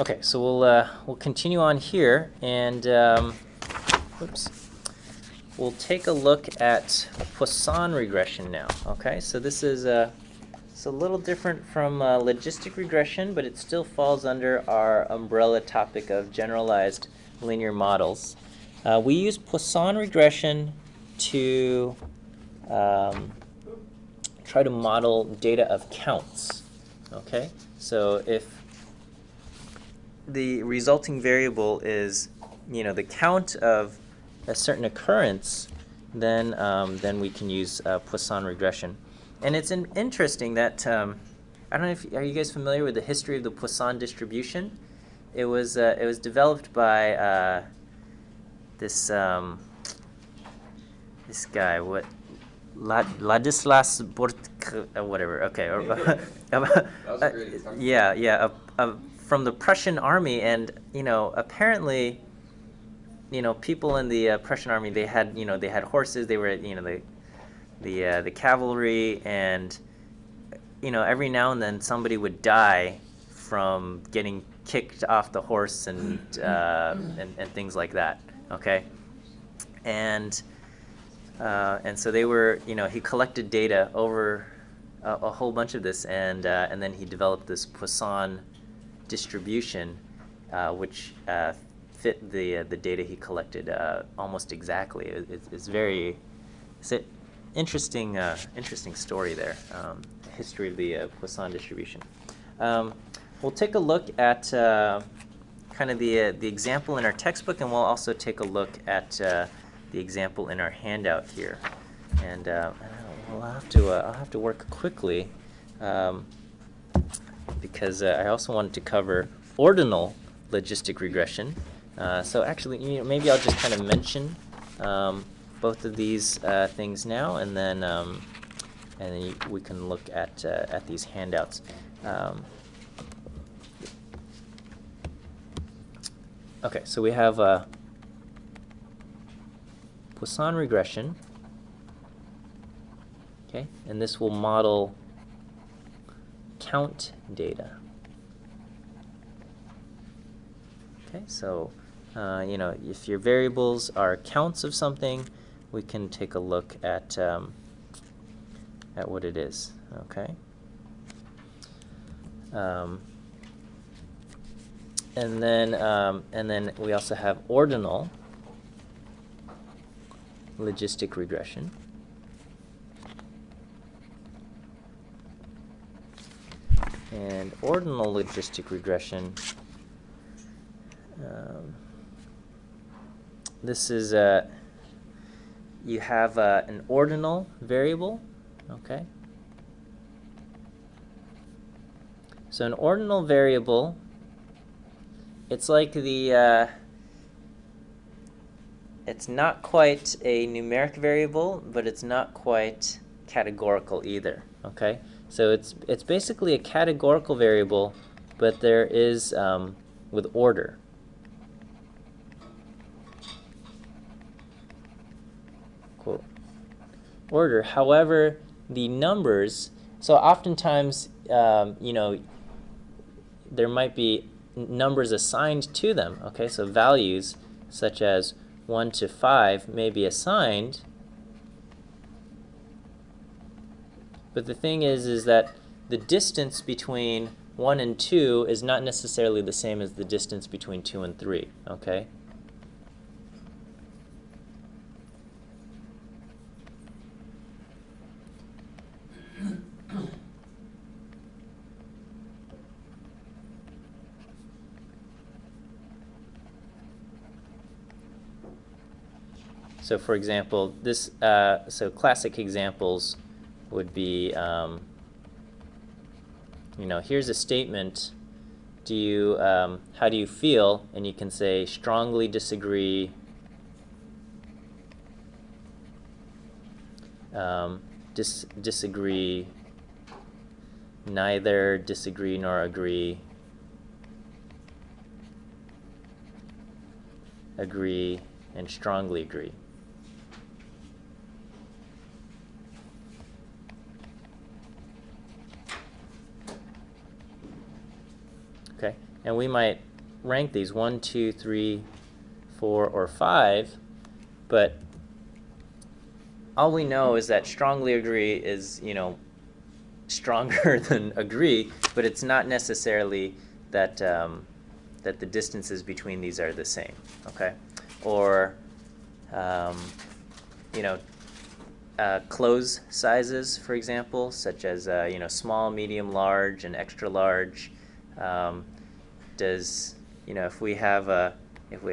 Okay, so we'll continue on here, and whoops, we'll take a look at Poisson regression now. Okay, so this is it's a little different from logistic regression, but it still falls under our umbrella topic of generalized linear models. We use Poisson regression to try to model data of counts. Okay, so if the resulting variable is, the count of a certain occurrence, then we can use Poisson regression. And it's interesting that I don't know if are you guys familiar with the history of the Poisson distribution? It was developed by this this guy, Ladislas whatever. Okay, That was a great example. yeah, from the Prussian army, and apparently, people in the Prussian army, they had horses. They were the cavalry, and every now and then somebody would die from getting kicked off the horse and things like that. Okay, and so they were, he collected data over a whole bunch of this, and then he developed this Poisson distribution, which fit the data he collected almost exactly. It's an interesting story there. History of the Poisson distribution. We'll take a look at kind of the example in our textbook, and we'll also take a look at the example in our handout here. And I'll have to work quickly because I also wanted to cover ordinal logistic regression. So actually, maybe I'll just kind of mention both of these things now, and then we can look at these handouts. Okay, so we have Poisson regression. Okay, and this will model count data. Okay, so if your variables are counts of something, we can take a look at what it is. Okay, and then we also have ordinal logistic regression. And ordinal logistic regression, this is you have an ordinal variable, okay? So an ordinal variable, it's like it's not quite a numeric variable, but it's not quite categorical either, okay? So it's basically a categorical variable, but there is with order. Quote. Order. However, the numbers. So oftentimes, there might be numbers assigned to them. Okay, so values such as 1 to 5 may be assigned. But the thing is that the distance between 1 and 2 is not necessarily the same as the distance between 2 and 3, okay? So for example, this so classic examples would be, here's a statement. How do you feel? And you can say strongly disagree, disagree, neither disagree nor agree, agree, and strongly agree. Okay, and we might rank these 1, 2, 3, 4, or 5, but all we know is that strongly agree is, stronger than agree, but it's not necessarily that that the distances between these are the same, okay? Or clothes sizes, for example, such as small, medium, large, and extra large. If we have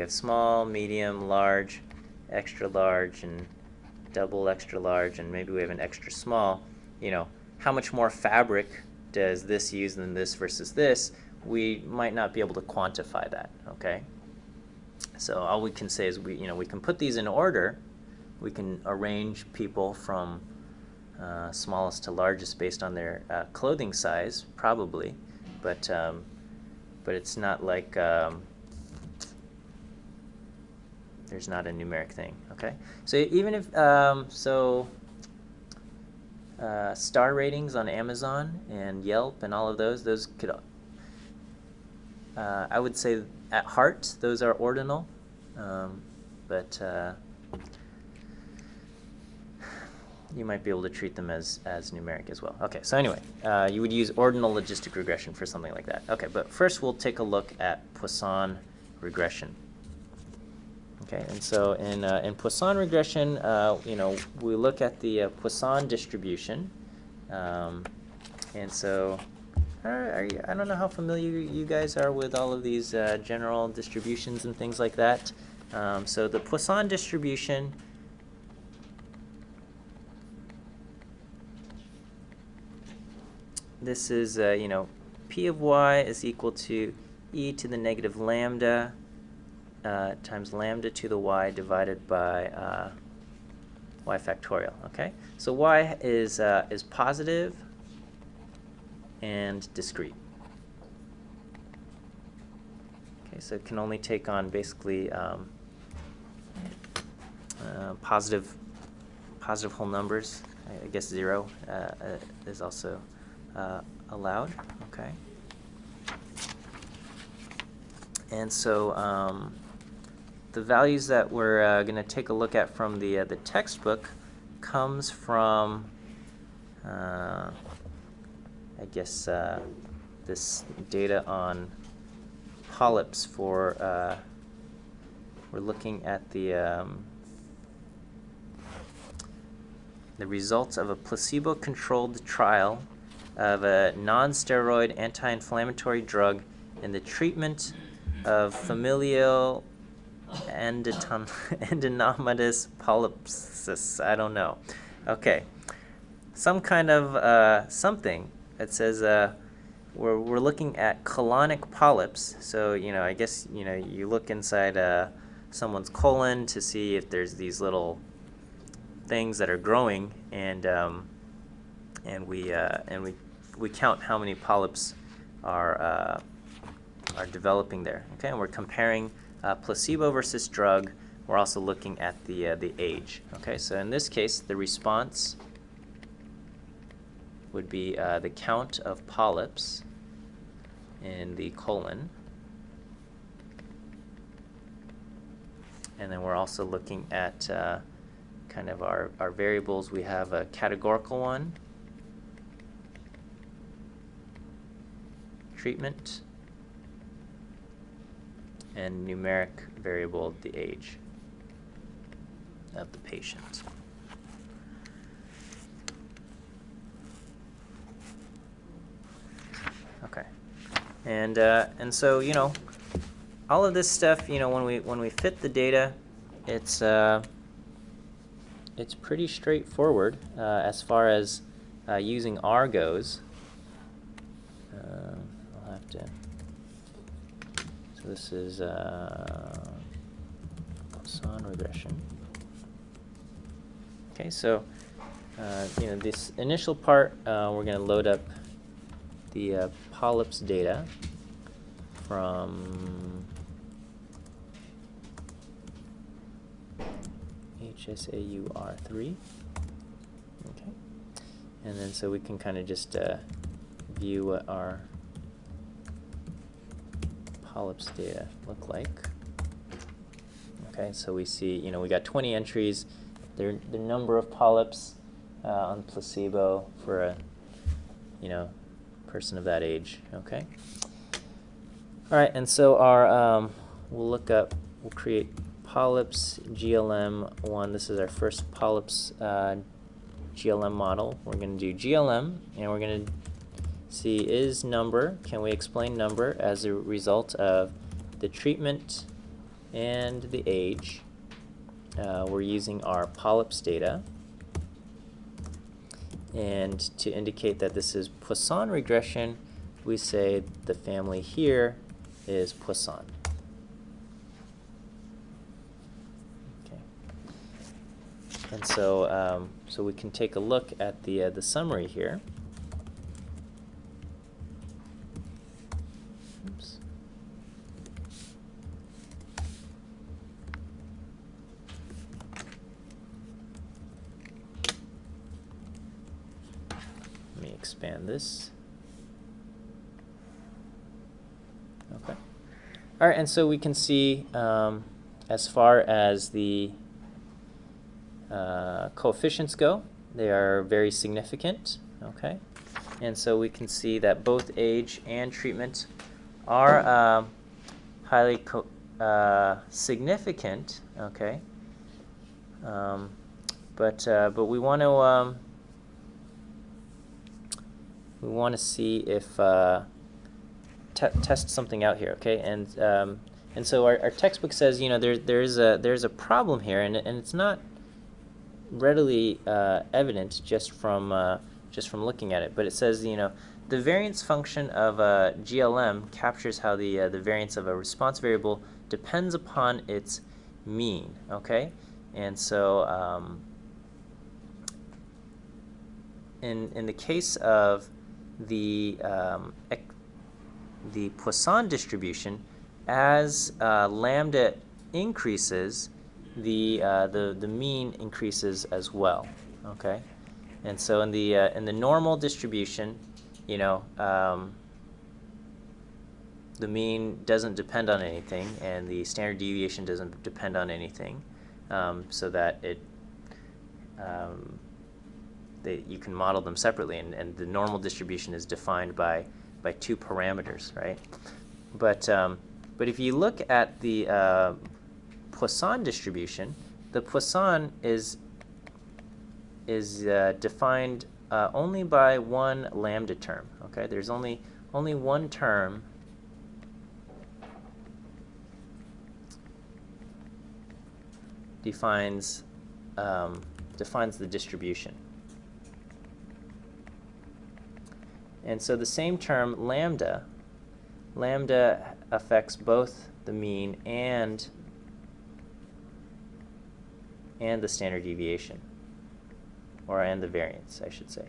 small, medium, large, extra large, and double extra large, and maybe we have an extra small, how much more fabric does this use than this versus this? We might not be able to quantify that, okay? So all we can say is we can put these in order. We can arrange people from smallest to largest based on their clothing size, probably, but it's not like there's not a numeric thing, okay? So even if star ratings on Amazon and Yelp and all of those could, I would say at heart, those are ordinal, but you might be able to treat them as numeric as well. Okay, so anyway, you would use ordinal logistic regression for something like that. Okay, but first we'll take a look at Poisson regression. Okay, and so in Poisson regression, we look at the Poisson distribution, and so I don't know how familiar you guys are with all of these general distributions and things like that. So the Poisson distribution this is, P of y is equal to e to the negative lambda times lambda to the y divided by y factorial, okay? So y is positive and discrete. Okay, so it can only take on basically positive whole numbers. I guess 0 is also allowed, okay? And so the values that we're going to take a look at from the textbook comes from, I guess, this data on polyps for, we're looking at the results of a placebo-controlled trial of a non-steroid anti-inflammatory drug in the treatment of familial endinomatous polypsis. I don't know. Okay, some kind of something that says we're looking at colonic polyps. So I guess you look inside someone's colon to see if there's these little things that are growing, and we count how many polyps are developing there. Okay, and we're comparing placebo versus drug. We're also looking at the age. Okay, so in this case, the response would be the count of polyps in the colon, and then we're also looking at kind of our variables. We have a categorical one, treatment, and numeric variable, the age of the patient. Okay, and so all of this stuff, when we fit the data, it's pretty straightforward as far as using R goes. I'll have to. So this is Poisson regression. Okay, so this initial part, we're going to load up the polyps data from HSAUR3. Okay, and then so we can kind of just view what our polyps data look like? Okay, so we see, we got 20 entries. The number of polyps on placebo for a, person of that age. Okay. All right, and so we'll create polyps GLM1. This is our first polyps GLM model. We're going to do GLM, and we're going to see is number, can we explain number as a result of the treatment and the age. We're using our polyps data. And to indicate that this is Poisson regression, we say the family here is Poisson. Okay. And so, so we can take a look at the summary here. Oops. Let me expand this. Okay. All right, and so we can see as far as the coefficients go, they are very significant. Okay, and so we can see that both age and treatment are highly significant. Okay, but we want to see if test something out here. Okay, and so our textbook says there's a problem here, and it's not readily evident just from looking at it, but it says the variance function of GLM captures how the variance of a response variable depends upon its mean. Okay, and so in the case of the Poisson distribution, as lambda increases, the mean increases as well. Okay, and so in the normal distribution, the mean doesn't depend on anything, and the standard deviation doesn't depend on anything, so that you can model them separately, and the normal distribution is defined by two parameters, right? But if you look at the Poisson distribution, the Poisson is defined only by one lambda term. Okay, there's only one term defines the distribution. And so the same term, lambda affects both the mean and the standard deviation, and the variance, I should say.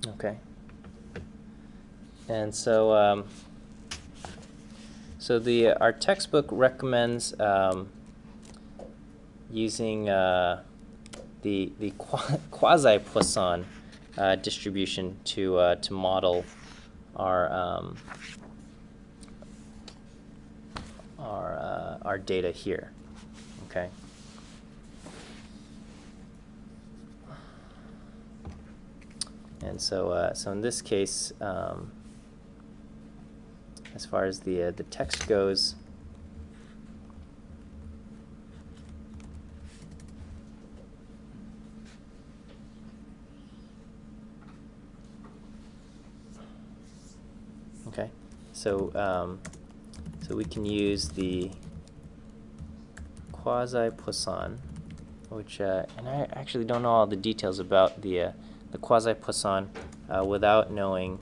Okay. And so, our textbook recommends using the quasi-Poisson distribution to model our data here. Okay. And so, so in this case, as far as the text goes, okay, so so we can use the quasi-Poisson, which and I actually don't know all the details about the quasi-Poisson without knowing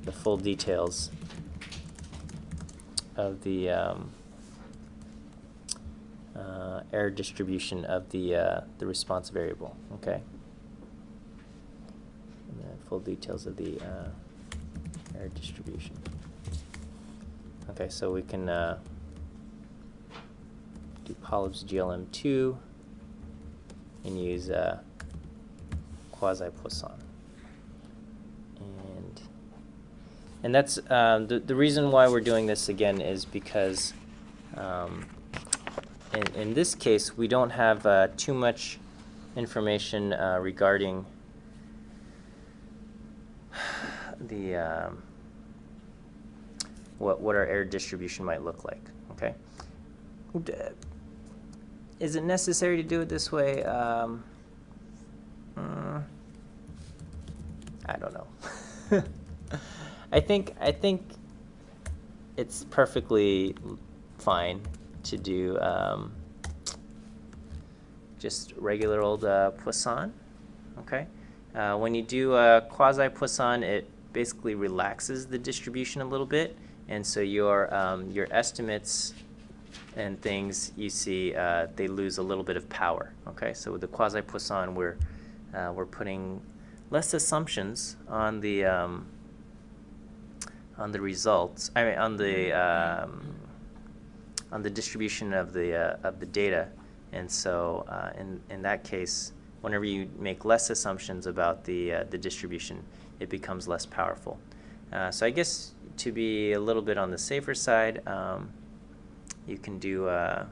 the full details of the error distribution of the response variable. Okay, and the full details of the error distribution. Okay, so we can do Polyps GLM2 and use quasi-Poisson. And that's the reason why we're doing this again is because in this case we don't have too much information regarding the what our error distribution might look like. Okay. Is it necessary to do it this way? I don't know. I think it's perfectly fine to do just regular old Poisson. Okay. When you do quasi-Poisson, it basically relaxes the distribution a little bit, and so your estimates and things you see they lose a little bit of power. Okay. So with the quasi-Poisson, we're putting less assumptions on the results. I mean, on the distribution of the data, and so in that case, whenever you make less assumptions about the distribution, it becomes less powerful. So I guess to be a little bit on the safer side, you can do the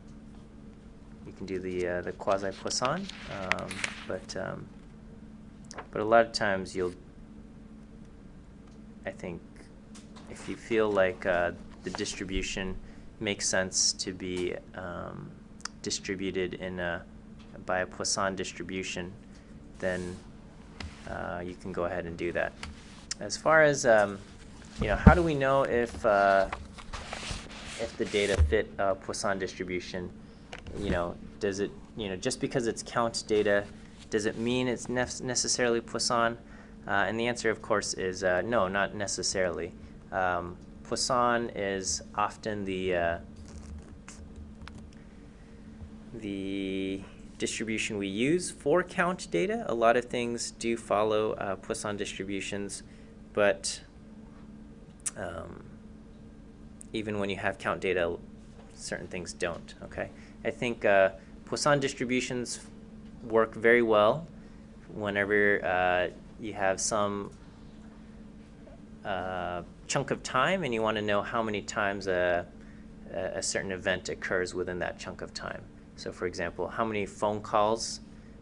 quasi-Poisson, but a lot of times I think if you feel like the distribution makes sense to be distributed by a Poisson distribution, then you can go ahead and do that. As far as how do we know if the data fit a Poisson distribution? Does it just because it's count data, does it mean it's necessarily Poisson? And the answer, of course, is no, not necessarily. Poisson is often the distribution we use for count data. A lot of things do follow Poisson distributions, but even when you have count data, certain things don't. Okay, I think Poisson distributions work very well whenever you have some chunk of time and you want to know how many times a certain event occurs within that chunk of time. So for example, how many phone calls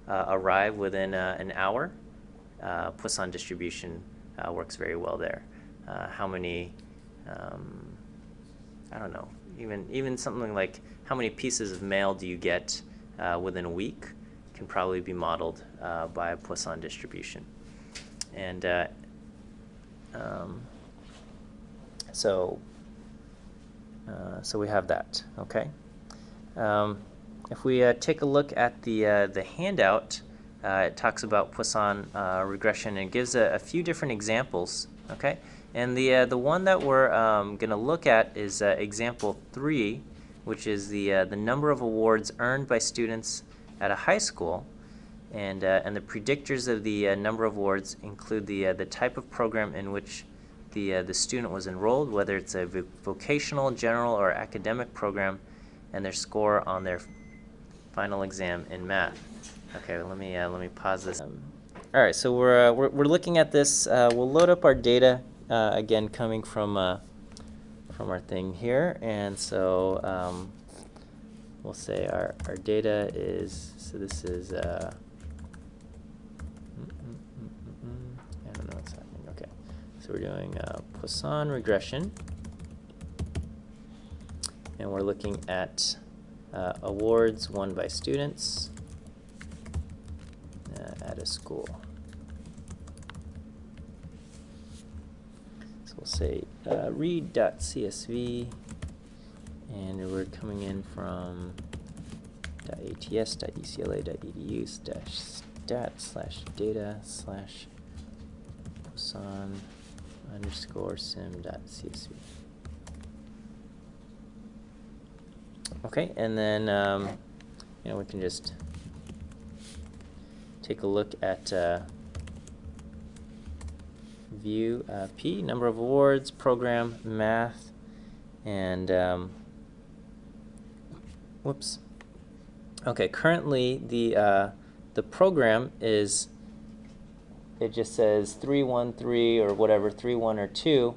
arrive within an hour? Poisson distribution works very well there. How many, I don't know, even something like how many pieces of mail do you get within a week can probably be modeled by a Poisson distribution. And so we have that. Okay. If we take a look at the handout, it talks about Poisson regression and gives a few different examples. Okay. And the one that we're going to look at is example 3, which is the number of awards earned by students at a high school. And the predictors of the number of awards include the type of program in which the student was enrolled, whether it's a vocational, general, or academic program, and their score on their final exam in math. Okay, let me pause this. All right, so we're looking at this. We'll load up our data again, coming from our thing here, and so we'll say our data is, so this is I don't know what's happening. Okay, so we're doing Poisson regression, and we're looking at awards won by students at a school. So we'll say read.csv, and we're coming in from .ats.ucla.edu/stat/data/Poisson_sim.csv. Okay, and then we can just take a look at view P, number of awards, program, math, And whoops. Okay, currently the program is, it just says 313 or whatever, 31 or 2,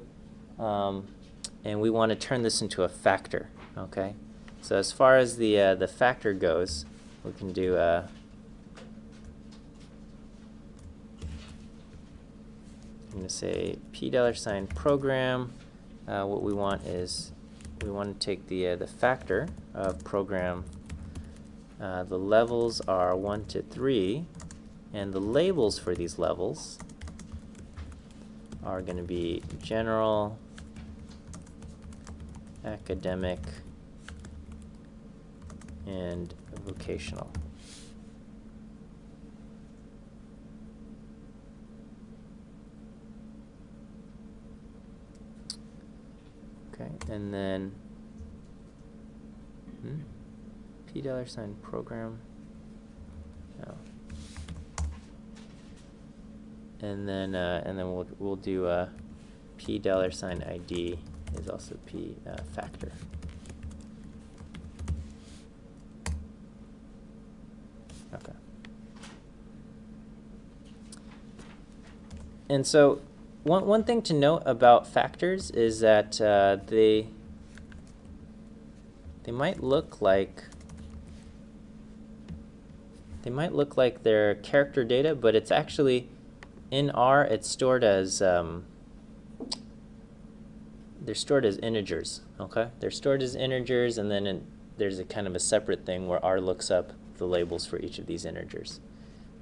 and we want to turn this into a factor. Okay, so as far as the factor goes, we can do I'm going to say $program. What we want is we want to take the factor of program. The levels are 1 to 3, and the labels for these levels are going to be general, academic, and vocational. Okay, and then $program. No. And then we'll do $ID is also P factor. Okay. And so one thing to note about factors is that they might look like they're character data, but it's actually in R. It's stored as they're stored as integers. Okay, they're stored as integers, and then there's a kind of a separate thing where R looks up the labels for each of these integers.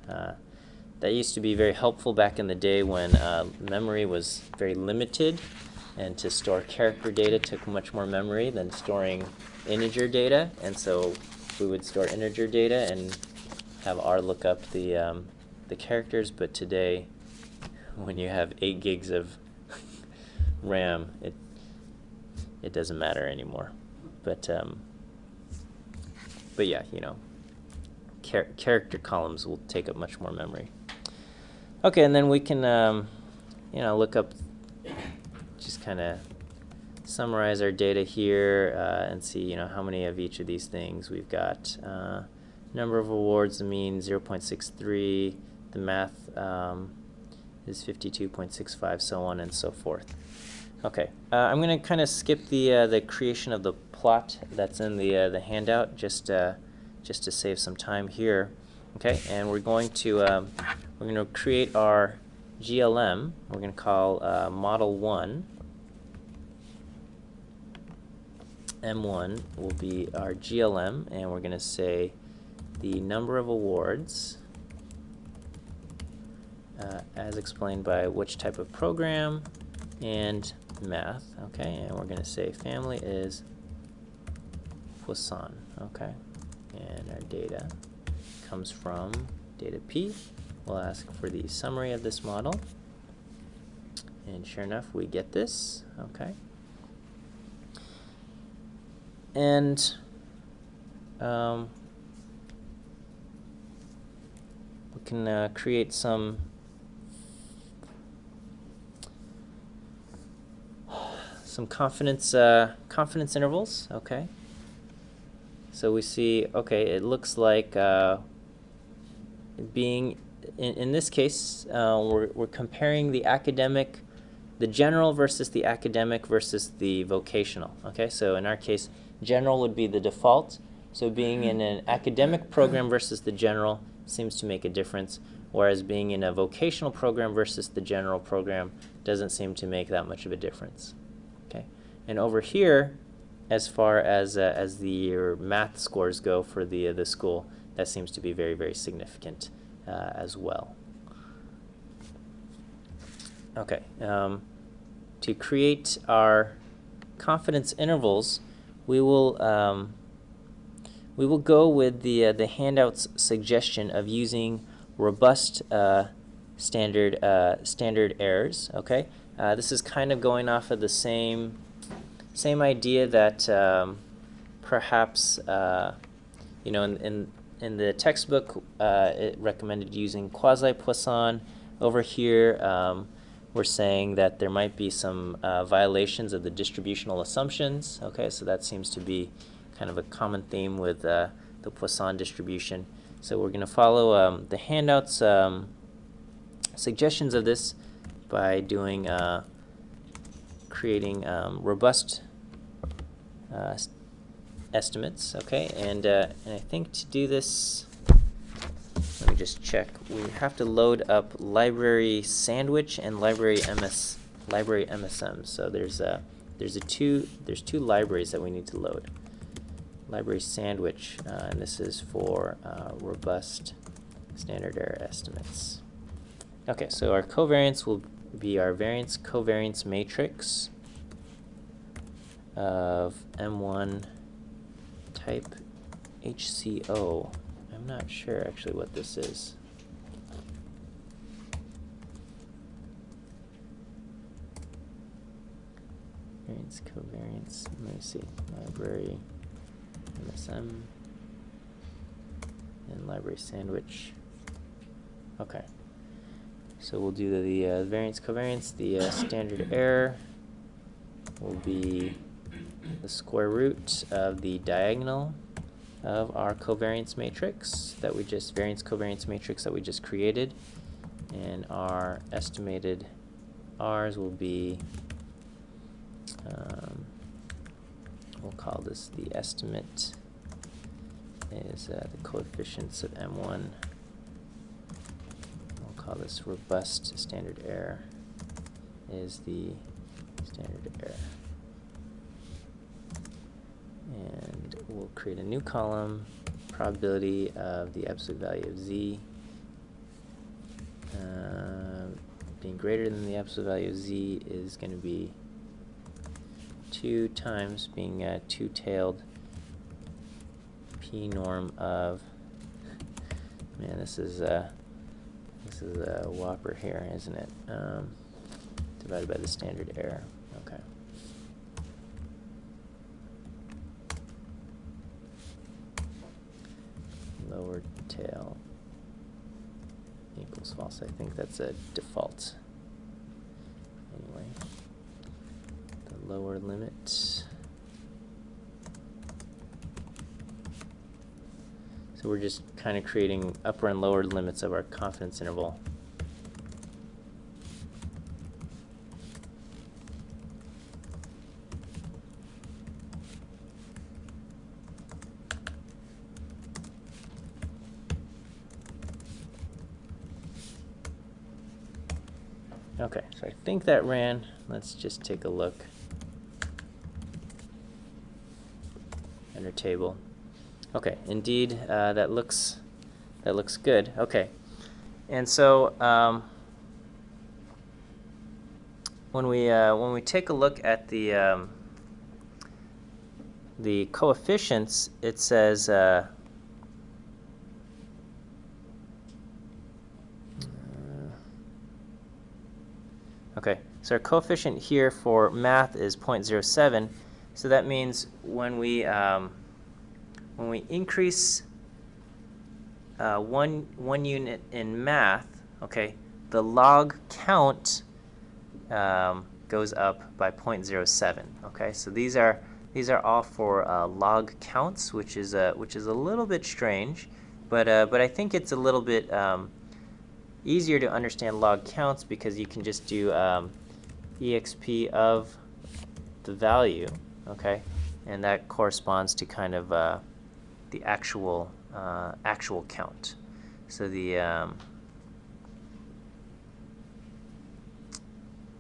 That used to be very helpful back in the day when memory was very limited, and to store character data took much more memory than storing integer data, and so we would store integer data and have R look up the characters. But today, when you have 8 gigs of RAM, it doesn't matter anymore. But yeah, you know, character columns will take up much more memory. Okay, and then we can you know, look up, just kind of summarize our data here and see, you know, how many of each of these things we've got. Number of awards, the mean 0.63, the math is 52.65, so on and so forth. Okay, I'm going to kind of skip the creation of the plot that's in the handout, just to save some time here. Okay, and we're going to create our GLM. We're going to call model 1. M1 will be our GLM, and we're going to say the number of awards as explained by which type of program and math. Okay, and we're going to say family is Poisson. Okay, and our data comes from data P. We'll ask for the summary of this model, and sure enough, we get this. Okay, and we can create some confidence intervals. Okay, so we see, okay, it looks like being in this case we're comparing the academic, the general versus the academic versus the vocational. Okay, so in our case, general would be the default, so being in an academic program versus the general seems to make a difference, whereas being in a vocational program versus the general program doesn't seem to make that much of a difference. Okay, and over here, as far as your math scores go for the school, that seems to be very, very significant as well. Okay, to create our confidence intervals, we will go with the handout's suggestion of using robust standard errors. Okay, this is kind of going off of the same idea that perhaps you know, in the textbook it recommended using quasi-Poisson. Over here we're saying that there might be some violations of the distributional assumptions. Okay, so that seems to be kind of a common theme with the Poisson distribution. So we're going to follow the handouts suggestions of this by doing creating robust estimates. Okay, and I think to do this, let me just check. We have to load up library sandwich and library MSM. So there's two libraries that we need to load. Library sandwich, and this is for robust standard error estimates. Okay, so our covariance will be our variance covariance matrix of M1 type HCO. I'm not sure actually what this is. Variance covariance, let me see, library MSM and library sandwich. Okay, so we'll do the variance covariance. The standard error will be the square root of the diagonal of our covariance matrix that we just variance covariance matrix that we just created, and our estimated R's will be we'll call this the estimate is the coefficients of M1. We'll call this robust standard error is the standard error. And we'll create a new column, probability of the absolute value of z being greater than the absolute value of z is going to be 2 times being two-tailed p norm of, man, this is a whopper here, isn't it? Divided by the standard error. Okay. Lower tail equals false. I think that's a default. Anyway, the lower limit. So we're just kind of creating upper and lower limits of our confidence interval. Okay, so I think that ran. Let's just take a look at our table. Okay, indeed, that looks good. Okay, and so when we take a look at the coefficients, it says okay, so our coefficient here for math is 0.07. So that means when we increase one unit in math, okay, the log count goes up by 0.07. Okay, so these are all for log counts, which is a little bit strange, but I think it's a little bit easier to understand log counts because you can just do exp of the value, okay, and that corresponds to kind of the actual count. So the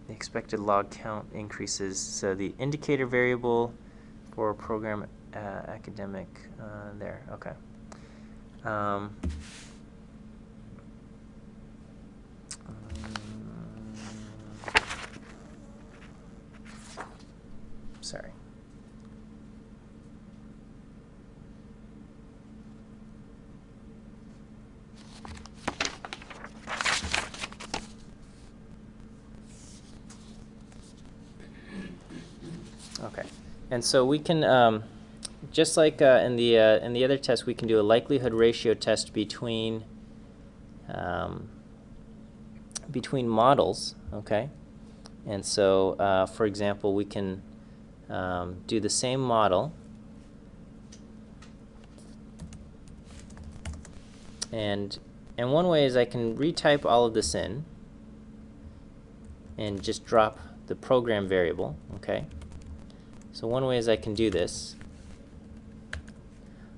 expected log count increases. So the indicator variable for program academic there. Okay. Sorry. Okay, and so we can just like in the other test, we can do a likelihood ratio test between models. Okay, And so, for example, we can do the same model, and one way is I can retype all of this in and just drop the program variable. Okay, so one way is I can do this,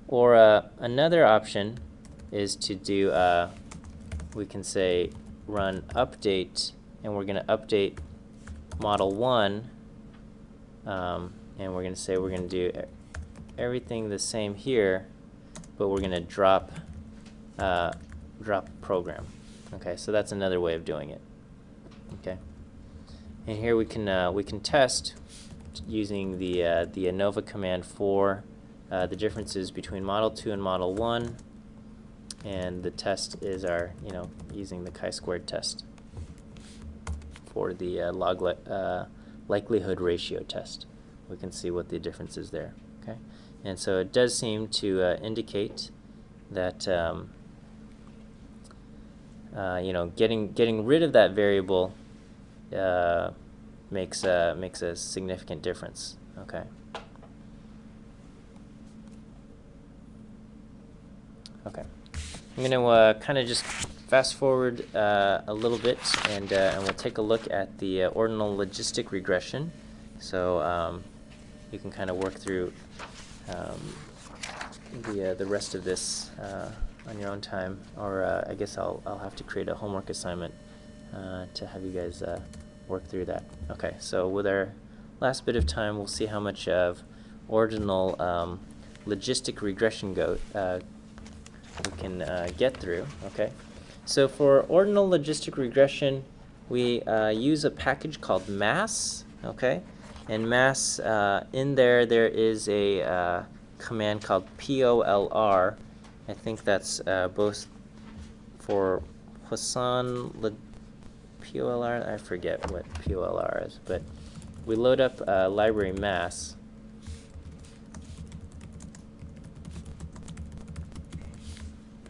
or another option is to do we can say run update, and we're going to update model 1, and we're going to say we're going to do everything the same here, but we're going to drop program. Okay, so that's another way of doing it. Okay, and here we can test using the ANOVA command for the differences between model 2 and model 1, and the test is our using the chi-squared test for the likelihood ratio test. We can see what the difference is there. Okay, and so it does seem to indicate that getting rid of that variable makes a significant difference. Okay. Okay. I'm going to kind of just fast forward a little bit, and we'll take a look at the ordinal logistic regression. So you can kind of work through the rest of this on your own time, or I guess I'll have to create a homework assignment to have you guys work through that. Okay, so with our last bit of time, we'll see how much of ordinal logistic regression we can get through. Okay, so for ordinal logistic regression, we use a package called MASS. Okay, and MASS, in there is a command called POLR. I think that's both for Poisson POLR. I forget what POLR is, but we load up library MASS.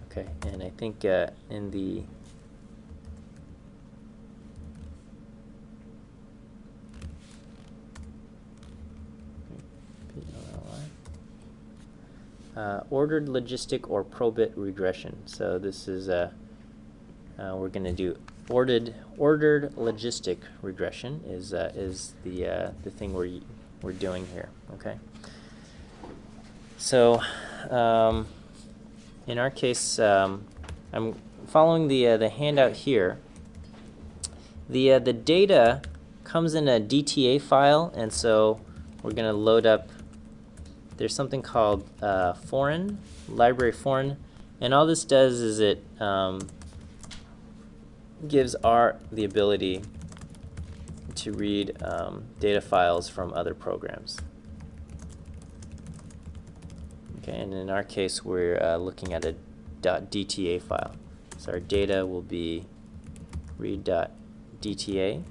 Okay, and I think in the ordered logistic or probit regression. So this is we're going to do ordered logistic regression is the thing we're doing here. Okay. So in our case, I'm following the handout here. The data comes in a DTA file, and so we're going to load up. There's something called foreign, library foreign, and all this does is it gives R the ability to read data files from other programs. Okay, and in our case, we're looking at a .dta file. So our data will be read.dta.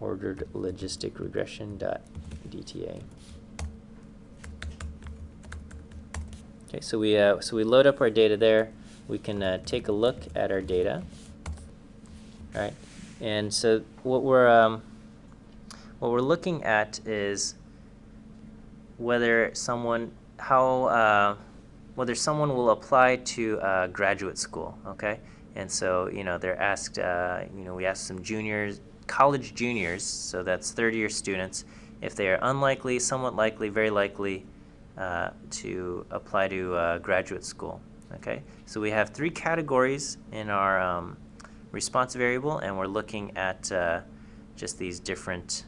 Ordered logistic regression.dta. Okay, so we load up our data there. We can take a look at our data. All right, and so what we're looking at is whether someone will apply to graduate school. Okay, and so they're asked. We asked some college juniors, so that's third-year students, if they are unlikely, somewhat likely, very likely to apply to graduate school. Okay, so we have 3 categories in our response variable, and we're looking at just these different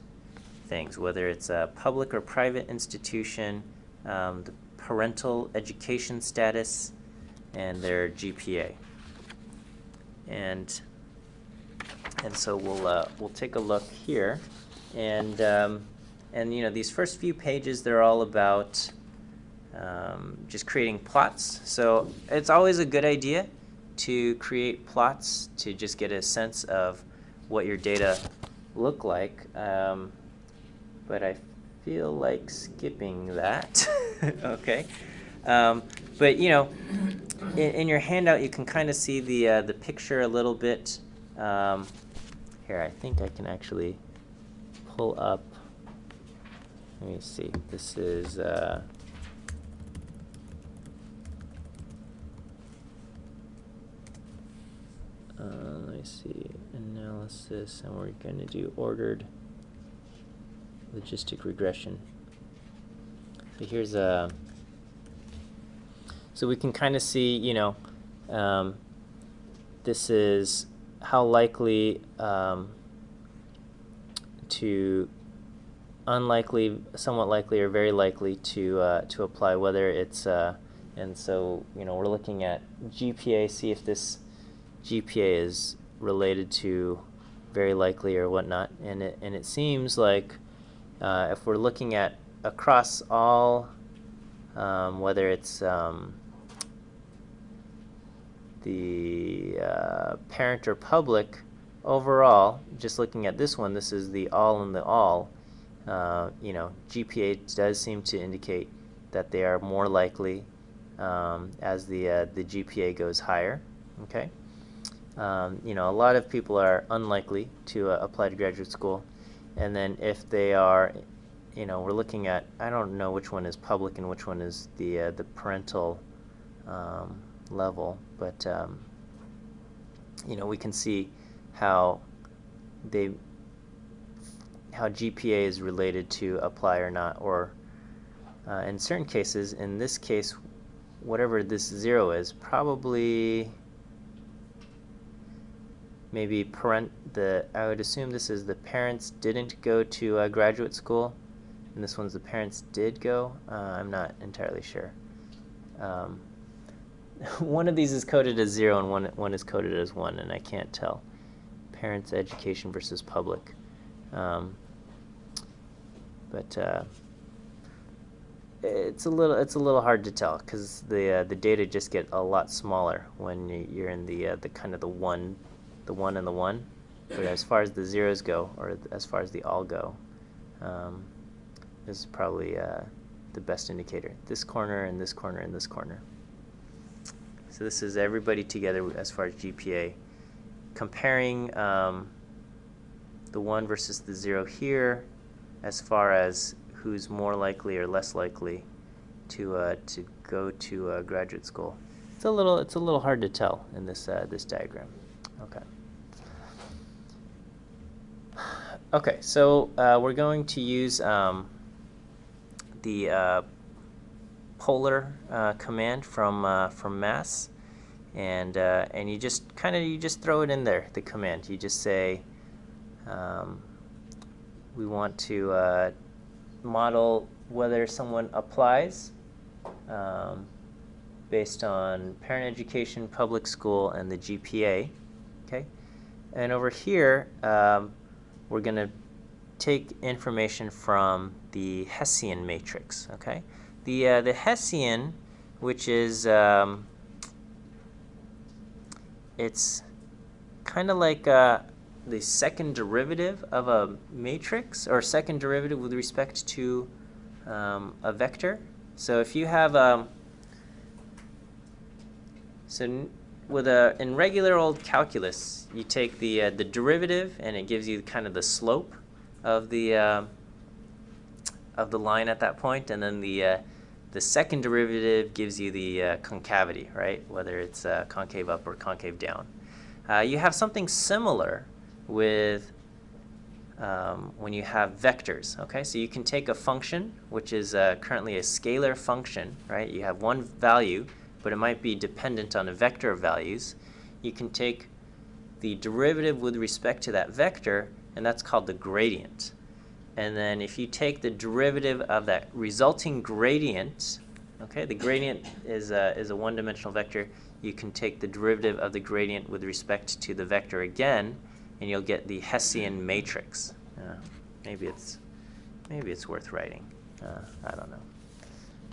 things, whether it's a public or private institution, the parental education status, and their GPA. And so we'll take a look here, and these first few pages, they're all about just creating plots. So it's always a good idea to create plots to just get a sense of what your data look like, but I feel like skipping that. Okay, But you know, in your handout, you can kind of see the picture a little bit. Here, I think I can actually pull up. Let me see. This is. Let me see, analysis, and we're going to do ordered logistic regression. So here's a, so we can kind of see, you know, this is how likely to unlikely, somewhat likely, or very likely to apply, whether it's, and so, you know, we're looking at GPA, see if this GPA is related to very likely or whatnot, and it seems like if we're looking at across all, whether it's the parent or public, overall, just looking at this one, this is the all and the all. You know, GPA does seem to indicate that they are more likely as the GPA goes higher. Okay. You know, a lot of people are unlikely to apply to graduate school, and then if they are, you know, we're looking at, I don't know which one is public and which one is the parental level, but you know, we can see how GPA is related to apply or not, or in certain cases, in this case, whatever this 0 is, probably maybe I would assume this is the parents didn't go to graduate school, and this one's the parents did go. I'm not entirely sure. One of these is coded as 0 and one is coded as 1, and I can't tell. Parents' education versus public. But it's a little hard to tell because the data just get a lot smaller when you're in the kind of the 1 and the 1. But as far as the zeros go, or as far as the all go, this is probably the best indicator. This corner and this corner and this corner. So this is everybody together as far as GPA. Comparing the 1 versus the 0 here, as far as who's more likely or less likely to go to graduate school. It's a little hard to tell in this this diagram. Okay. Okay, so we're going to use the polar command from Mass, and you just throw it in there, the command. You just say we want to model whether someone applies based on parent education, public school, and the GPA. Okay, and over here we're going to take information from the Hessian matrix. Okay, the Hessian, which is it's kind of like the second derivative of a matrix, or second derivative with respect to a vector. So if you have in regular old calculus, you take the derivative and it gives you kind of the slope of the line at that point, and then the second derivative gives you the concavity, right? Whether it's concave up or concave down. You have something similar with when you have vectors. Okay, so you can take a function which is currently a scalar function, right? You have one value, but it might be dependent on a vector of values. You can take the derivative with respect to that vector, and that's called the gradient. And then if you take the derivative of that resulting gradient, okay, the gradient is a one-dimensional vector. You can take the derivative of the gradient with respect to the vector again, and you'll get the Hessian matrix. Maybe it's worth writing. I don't know.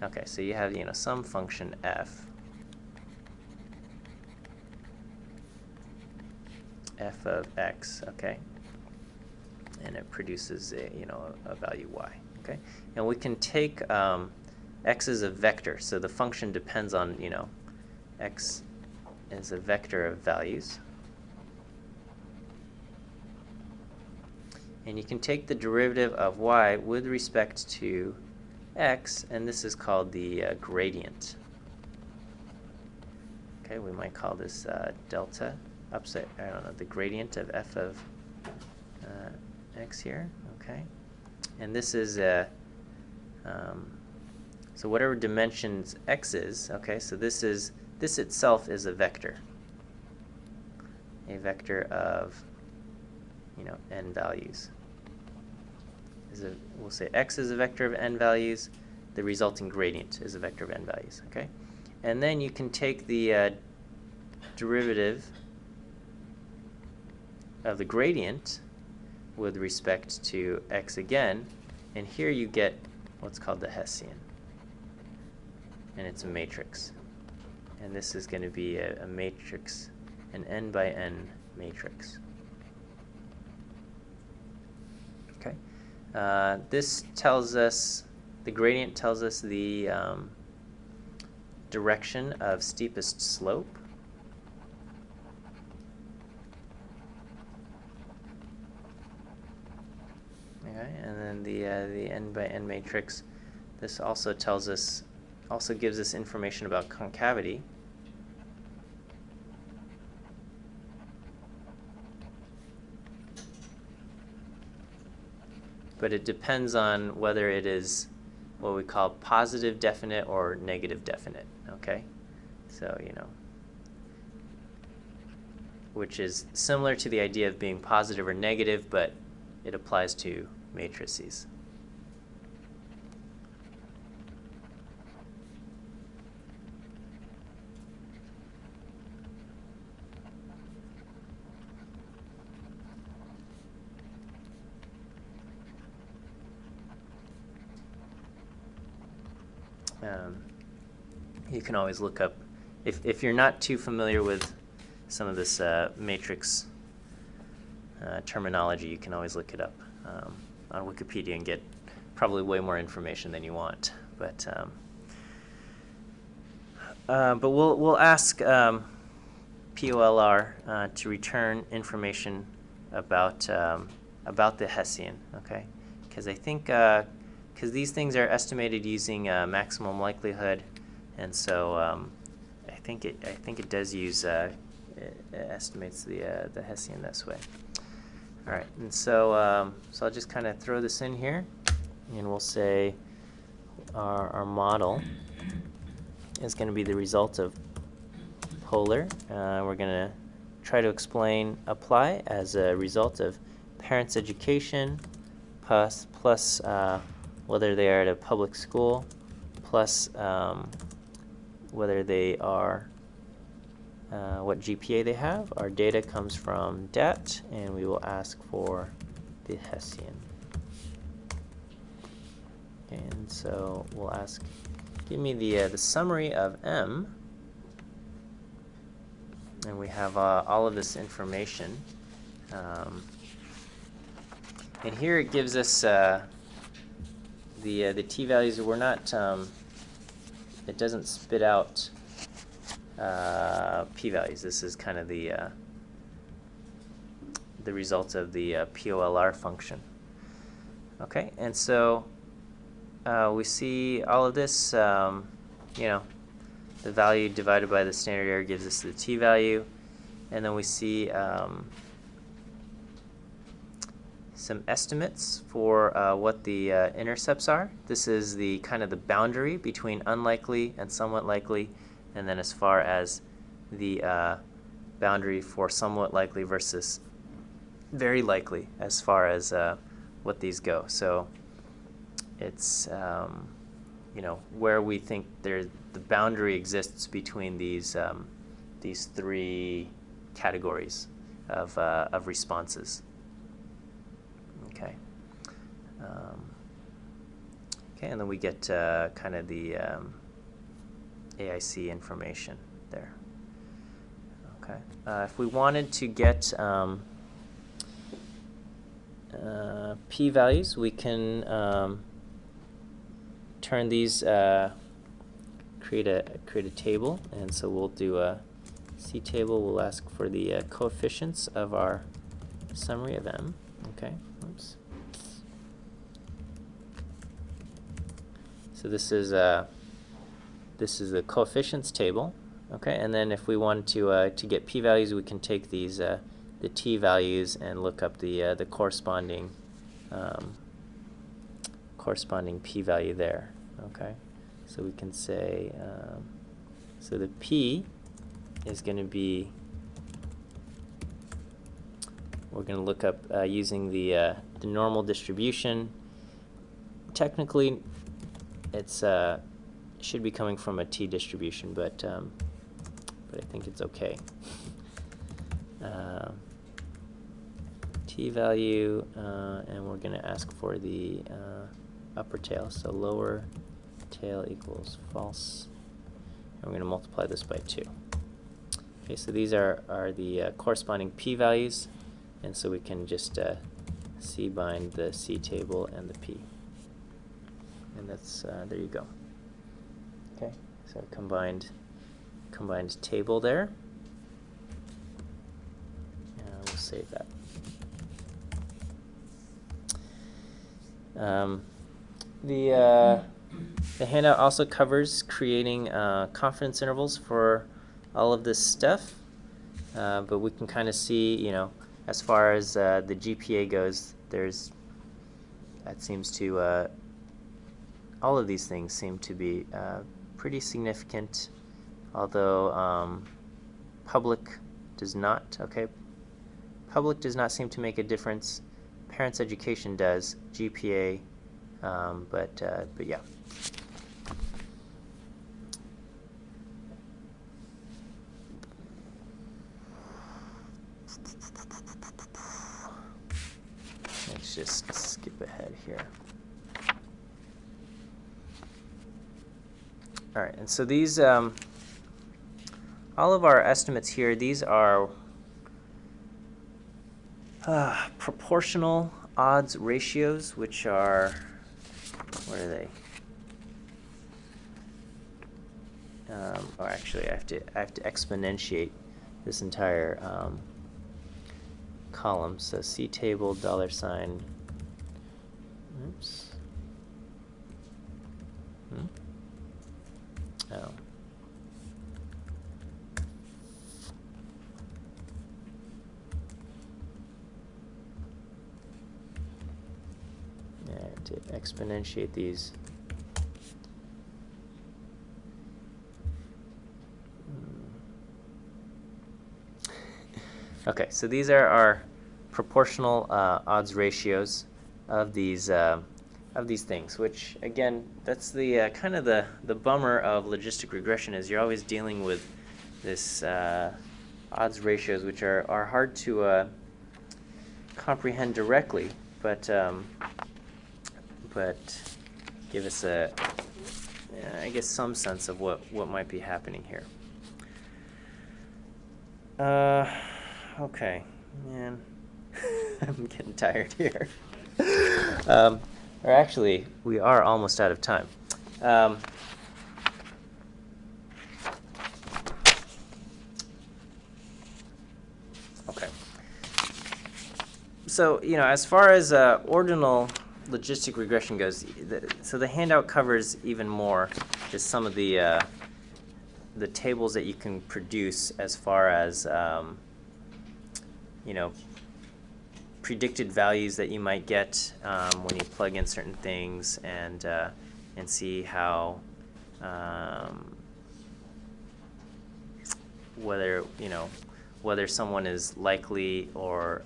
Okay, so you have some function f of x. Okay, and it produces a value y. Okay, and we can take x is a vector, so the function depends on, x is a vector of values. And you can take the derivative of y with respect to x, and this is called the gradient. Okay, we might call this delta upside, I don't know, the gradient of f of x here. Okay, and this is so whatever dimensions x is. Okay, so this itself is a vector of n values. We'll say x is a vector of n values. The resulting gradient is a vector of n values. Okay, and then you can take the derivative of the gradient with respect to x again, and here you get what's called the Hessian, and it's a matrix. And this is going to be a matrix, an n by n matrix. Okay, this tells us, the gradient tells us the direction of steepest slope. Okay, and then the n by n matrix, this also tells us, also gives us information about concavity. But it depends on whether it is what we call positive definite or negative definite. Okay, so which is similar to the idea of being positive or negative, but it applies to matrices. You can always look up, if you're not too familiar with some of this matrix terminology, you can always look it up on Wikipedia and get probably way more information than you want. But we'll ask POLR to return information about the Hessian, okay? Because I think because these things are estimated using maximum likelihood, and so I think it does use it estimates the Hessian this way. All right, and so so I'll just kind of throw this in here, and we'll say our model is going to be the result of polar. We're going to try to explain apply as a result of parents' education plus whether they are at a public school plus whether they are what GPA they have. Our data comes from DAT, and we will ask for the Hessian. And so we'll ask, give me the summary of M, and we have all of this information. And here it gives us the t-values. We're not, it doesn't spit out p-values. This is kind of the result of the POLR function. Okay, and so we see all of this, the value divided by the standard error gives us the t-value, and then we see some estimates for what the intercepts are. This is the kind of the boundary between unlikely and somewhat likely, and then as far as the boundary for somewhat likely versus very likely as far as what these go. So it's where we think the boundary exists between these three categories of responses. Okay. Okay, and then we get kind of the AIC information there. Okay. If we wanted to get p-values, we can turn these, create a table, and so we'll do a C table. We'll ask for the coefficients of our summary of M. Okay. Oops. So this is the coefficients table. Okay, and then if we want to get p-values, we can take these the t-values and look up the corresponding p-value there. Okay, so we can say so the p is going to be, we're going to look up using the normal distribution. Technically, it's should be coming from a t distribution, but I think it's okay. T value, and we're going to ask for the upper tail, so lower tail equals false, and we're going to multiply this by 2. Okay, so these are the corresponding p-values, and so we can just c-bind the C table and the p. And that's, there you go. Okay, so combined table there. We'll save that. The handout also covers creating confidence intervals for all of this stuff, but we can kind of see, you know, as far as the GPA goes, that seems to all of these things seem to be pretty significant, although public does not. Okay, public does not seem to make a difference. Parents' education does. GPA, but yeah. Let's just skip ahead here. All right, and so these, all of our estimates here, these are proportional odds ratios, which are, what are they? Oh, actually, I have to exponentiate this entire column. So C table $. Oops. Oh. Yeah, to exponentiate these. Okay, so these are our proportional odds ratios of these things, which again, that's the kind of the bummer of logistic regression, is you're always dealing with this odds ratios, which are hard to comprehend directly, but give us I guess some sense of what might be happening here. Okay, man, I'm getting tired here. Or actually, we are almost out of time. Okay. So, you know, as far as ordinal logistic regression goes, so the handout covers even more, just some of the tables that you can produce as far as, you know, predicted values that you might get when you plug in certain things, and see how whether someone is likely or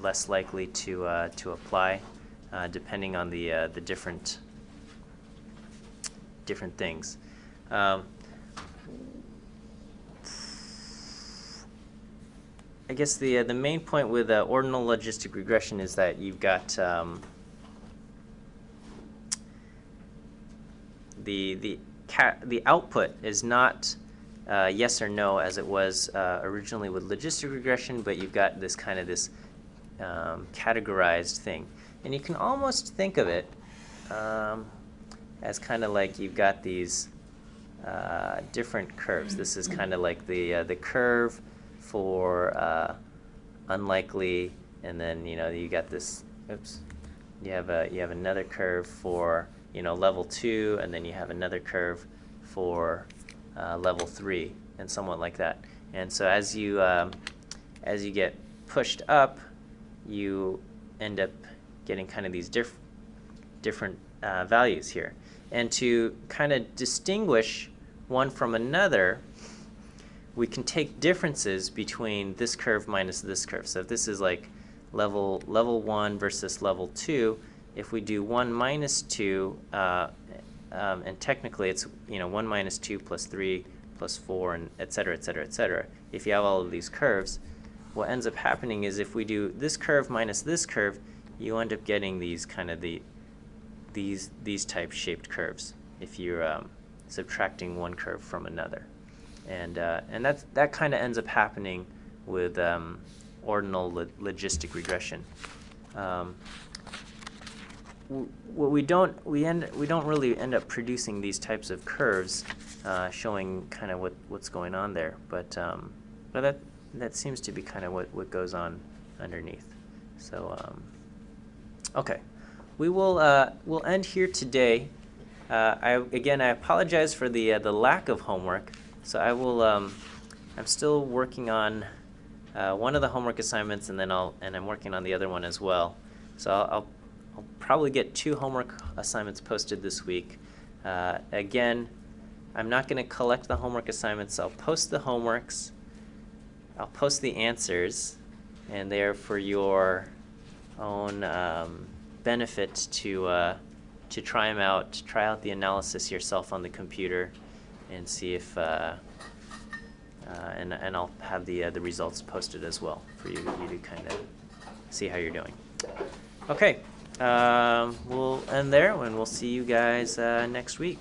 less likely to apply, depending on the different things. I guess the main point with ordinal logistic regression is that you've got the output is not yes or no as it was originally with logistic regression, but you've got this kind of this categorized thing, and you can almost think of it as kind of like you've got these different curves. This is kind of like the curve for unlikely, and then you got this. Oops. You have another curve for level 2, and then you have another curve for level 3, and somewhat like that. And so as you get pushed up, you end up getting kind of these different values here. And to kind of distinguish one from another, we can take differences between this curve minus this curve. So if this is like level 1 versus level 2, if we do 1 minus 2, and technically it's 1 minus 2 plus 3 plus 4, and et cetera, et cetera, et cetera. If you have all of these curves, what ends up happening is if we do this curve minus this curve, you end up getting these kind of these type shaped curves if you're subtracting one curve from another, and that kind of ends up happening with ordinal logistic regression. What we don't really end up producing these types of curves showing kind of what's going on there, but that seems to be kind of what goes on underneath. So okay, we'll end here today. Again, I apologize for the lack of homework. So I will. I'm still working on one of the homework assignments, and I'm working on the other one as well. So I'll probably get 2 homework assignments posted this week. Again, I'm not going to collect the homework assignments. I'll post the homeworks. I'll post the answers, and they're for your own benefit to try them out, to try out the analysis yourself on the computer, and see if and I'll have the results posted as well for you to kind of see how you're doing. Okay, we'll end there, and we'll see you guys next week.